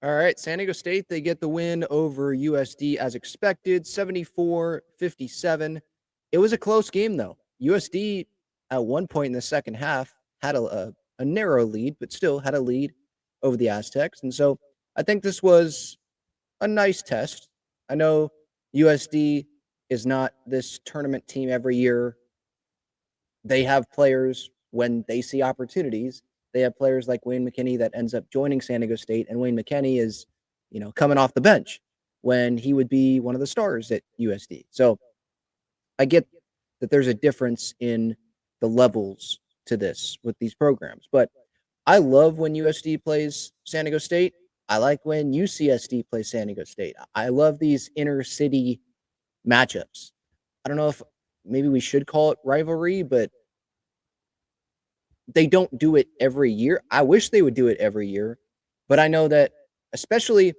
All right, San Diego State, they get the win over USD as expected, 74-57. It was a close game, though. USD, at one point in the second half, had a narrow lead, but still had a lead over the Aztecs. And so I think this was a nice test. I know USD is not this tournament team every year. They have players when they see opportunities. They have players like Wayne McKinney that ends up joining San Diego State, and Wayne McKinney is, coming off the bench when he would be one of the stars at USD. So I get that there's a difference in the levels to this with these programs, but I love when USD plays San Diego State. I like when UCSD plays San Diego State. I love these inner city matchups. I don't know if maybe we should call it rivalry, but they don't do it every year. I wish they would do it every year, but I know that, especially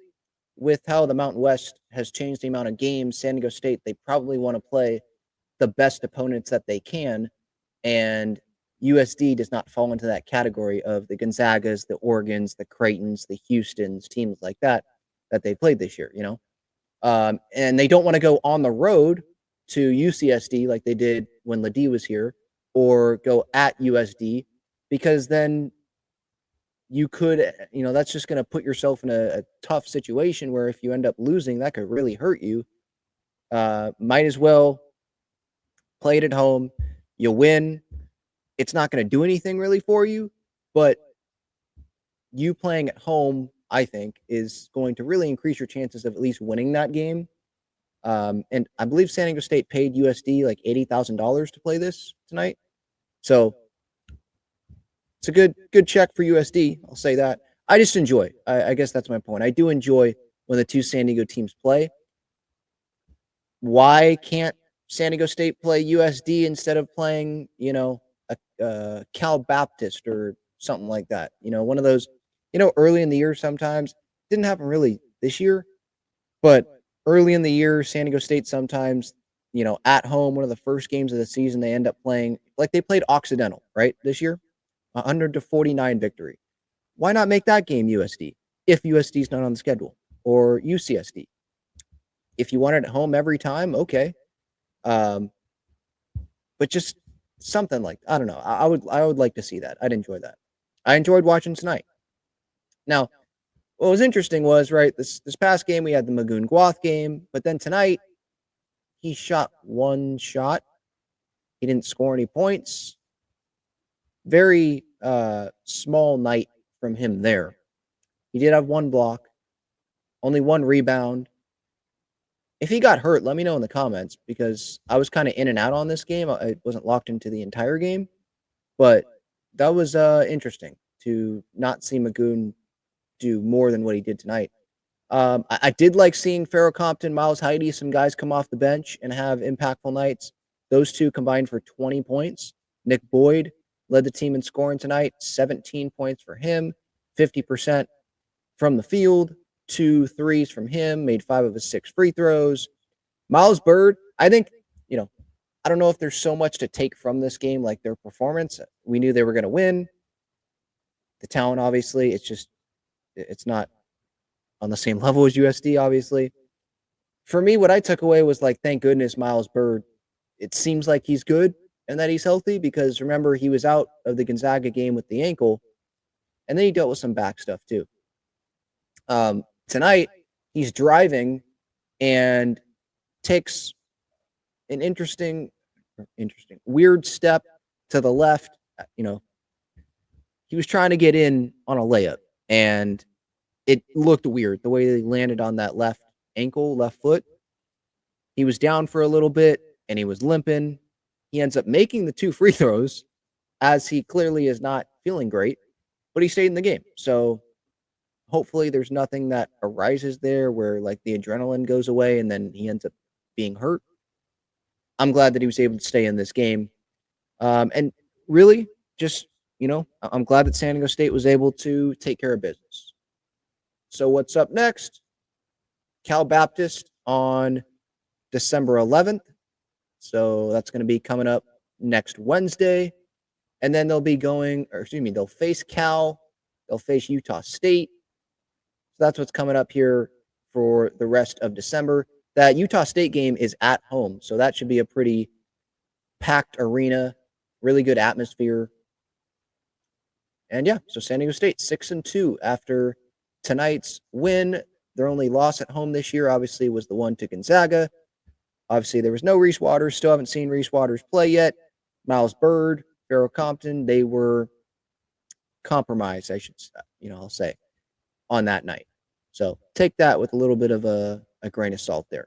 with how the Mountain West has changed the amount of games, San Diego State, they probably want to play the best opponents that they can. And USD does not fall into that category of the Gonzagas, the Oregons, the Creightons, the Houstons, teams like that they played this year, and they don't want to go on the road to UCSD like they did when Ladie was here, or go at USD, because then you could, that's just going to put yourself in a tough situation where if you end up losing, that could really hurt you. Might as well play it at home. You win. It's not going to do anything really for you, but you playing at home, I think, is going to really increase your chances of at least winning that game. And I believe San Diego State paid USD like $80,000 to play this tonight. So it's a good check for USD. I'll say that. I just enjoy. I guess that's my point. I do enjoy when the two San Diego teams play. Why can't San Diego State play USD instead of playing, a Cal Baptist or something like that? One of those, early in the year sometimes. Didn't happen really this year, but early in the year, San Diego State sometimes, at home, one of the first games of the season, they end up playing, like they played Occidental, right, this year, 100-49 victory. Why not make that game USD if USD is not on the schedule, or UCSD? If you want it at home every time, okay. But just something like, I don't know. I would like to see that. I'd enjoy that. I enjoyed watching tonight. Now, what was interesting was, right, this past game we had the Magoon Guath game, but then tonight he shot one shot. He didn't score any points. Very small night from him there. He did have one block, only one rebound. If he got hurt, let me know in the comments, because I was kind of in and out on this game. I wasn't locked into the entire game, but that was interesting to not see Magoon do more than what he did tonight. I did like seeing Farrell Compton, Miles Heide, some guys come off the bench and have impactful nights. Those two combined for 20 points. Nick Boyd led the team in scoring tonight, 17 points for him, 50% from the field, 2 threes from him, made 5 of his 6 free throws. Miles Bird, I think, I don't know if there's so much to take from this game, like their performance. We knew they were going to win. The talent, obviously, it's not on the same level as USD, obviously. For me, what I took away was like, thank goodness Miles Bird, it seems like he's good and that he's healthy, because remember, he was out of the Gonzaga game with the ankle, and then he dealt with some back stuff too. Tonight, he's driving and takes an weird step to the left. He was trying to get in on a layup, and it looked weird the way he landed on that left foot. He was down for a little bit, and he was limping. He ends up making the 2 free throws, as he clearly is not feeling great, but he stayed in the game. So hopefully there's nothing that arises there where like the adrenaline goes away and then he ends up being hurt. I'm glad that he was able to stay in this game. And really just, I'm glad that San Diego State was able to take care of business. So what's up next? Cal Baptist on December 11th. So that's going to be coming up next Wednesday. And then they'll face Cal, they'll face Utah State. So that's what's coming up here for the rest of December. That Utah State game is at home, so that should be a pretty packed arena, really good atmosphere. And yeah, so San Diego State 6-2 after tonight's win. Their only loss at home this year, obviously, was the one to Gonzaga. Obviously, there was no Reese Waters. Still haven't seen Reese Waters play yet. Miles Bird, Farrell Compton, they were compromised, I'll say, on that night. So take that with a little bit of a grain of salt there.